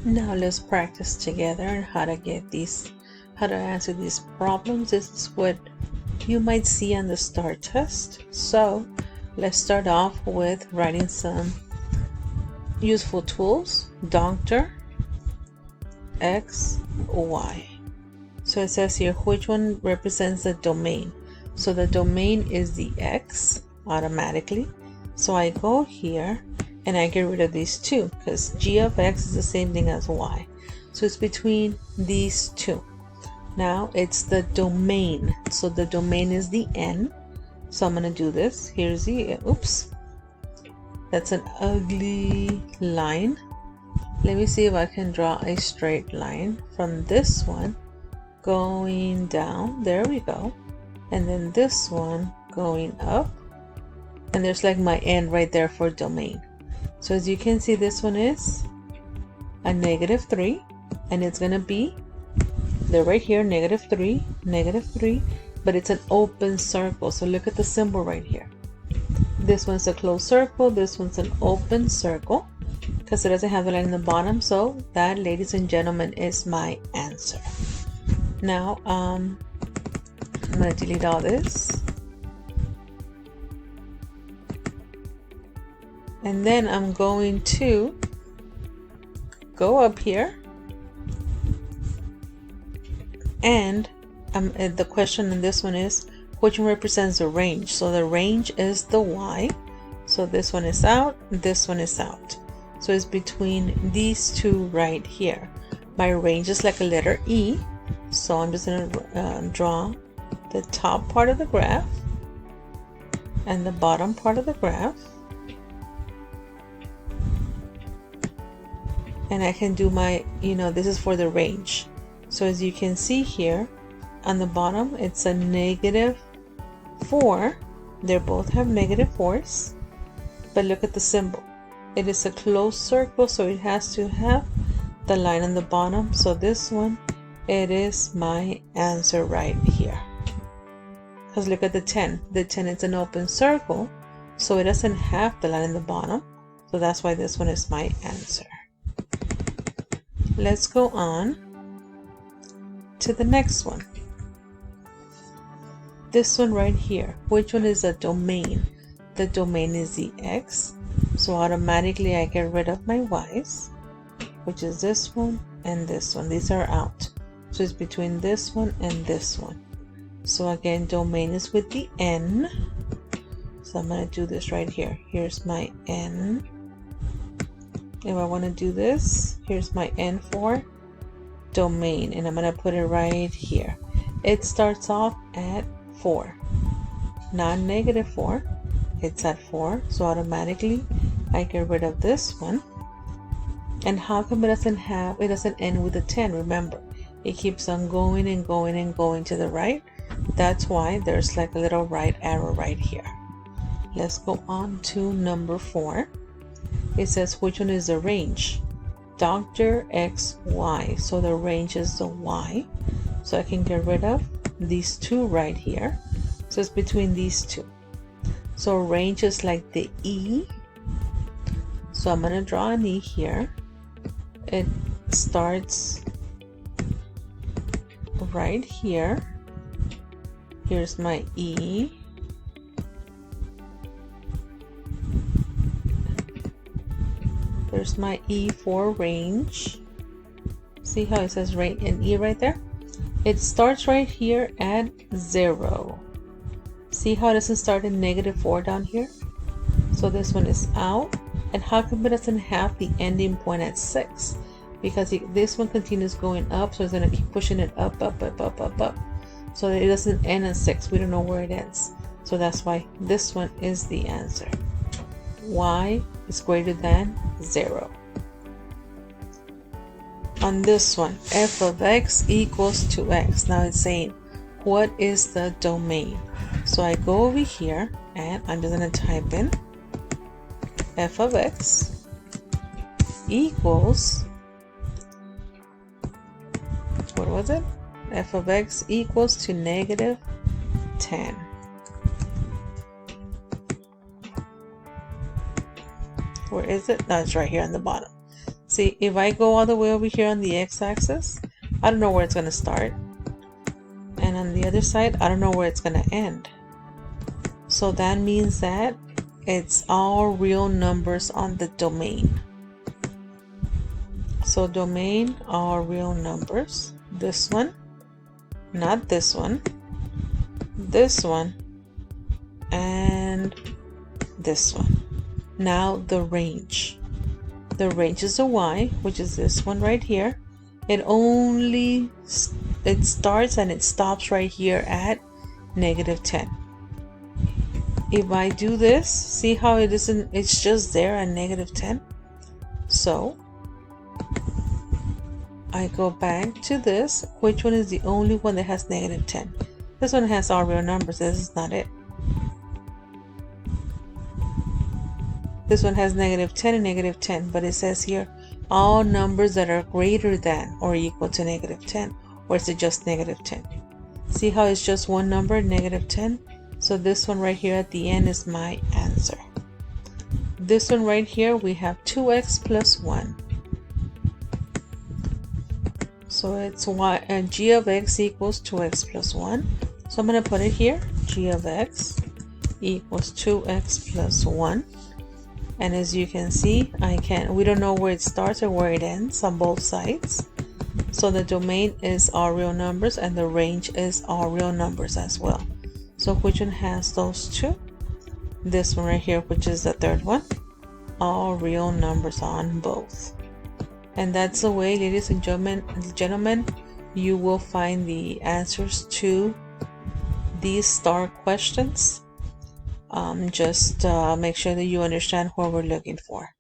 Now let's practice together on how to answer these problems. This is what you might see on the STAR test. So let's start off with writing some useful tools. Doctor X, Y. So it says here, which one represents the domain? So the domain is the X automatically. So I go here and I get rid of these two because G of X is the same thing as Y. So it's between these two. Now it's the domain. So the domain is the N. So I'm going to do this. Here's the, oops. That's an ugly line. Let me see if I can draw a straight line from this one going down. There we go. And then this one going up. And there's like my N right there for domain. So as you can see, this one is a -3, and it's going to be, they're right here, -3, -3, but it's an open circle. So look at the symbol right here. This one's a closed circle, this one's an open circle, because it doesn't have the line in the bottom. So that, ladies and gentlemen, is my answer. Now, I'm going to delete all this. And then I'm going to go up here, and the question in this one is, which one represents the range? So the range is the Y. So this one is out, this one is out. So it's between these two right here. My range is like a letter E. So I'm just going to draw the top part of the graph and the bottom part of the graph. And I can do my, this is for the range. So as you can see here, on the bottom, it's a -4. They both have -4s. But look at the symbol. It is a closed circle, so it has to have the line on the bottom. So this one, it is my answer right here. Because look at the 10. The 10 is an open circle, so it doesn't have the line in the bottom. So that's why this one is my answer. Let's go on to the next one. This one right here. Which one is a domain? The domain is the X. So automatically I get rid of my Y's, which is this one and this one. These are out. So it's between this one and this one. So again, domain is with the N. So I'm going to do this right here. Here's my N. If I want to do this, here's my N for domain, and I'm going to put it right here. It starts off at 4, not -4. It's at 4, so automatically I get rid of this one. And how come it doesn't end with a 10? Remember, it keeps on going and going and going to the right. That's why there's like a little right arrow right here. Let's go on to number 4. It says, which one is the range? Dr. X, Y. So the range is the Y. So I can get rid of these two right here. So it's between these two. So range is like the E. So I'm going to draw an E here. It starts right here. Here's my E. There's my E for range. See how it says range and E right there? It starts right here at 0. See how it doesn't start in -4 down here? So this one is out. And how come it doesn't have the ending point at 6? Because this one continues going up, so it's going to keep pushing it up, up, up, up, up, up. So it doesn't end at 6. We don't know where it ends. So that's why this one is the answer. Y is greater than 0. On this one, f of x equals to x. Now it's saying, what is the domain? So I go over here and I'm just going to type in f of x equals, what was it? F of x equals to -10. Where is it? No, it's right here on the bottom. See, if I go all the way over here on the x-axis, I don't know where it's going to start. And on the other side, I don't know where it's going to end. So that means that it's all real numbers on the domain. So domain are real numbers. This one, not this one, this one, and this one. Now the range. The range is a y, which is this one right here. It starts and it stops right here at -10. If I do this, see how it isn't, it's just there at -10. So I go back to this. Which one is the only one that has -10? This one has all real numbers. This is not it. This one has -10 and -10, but it says here all numbers that are greater than or equal to -10, or is it just -10? See how it's just one number, -10? So this one right here at the end is my answer. This one right here, we have 2x plus 1. So it's y and g of x equals 2x plus 1. So I'm going to put it here. G of x equals 2x plus 1. And as you can see, we don't know where it starts or where it ends on both sides. So the domain is all real numbers and the range is all real numbers as well. So which one has those two? This one right here, which is the third one. All real numbers on both. And that's the way, ladies and gentlemen, you will find the answers to these STAR questions. Just make sure that you understand what we're looking for.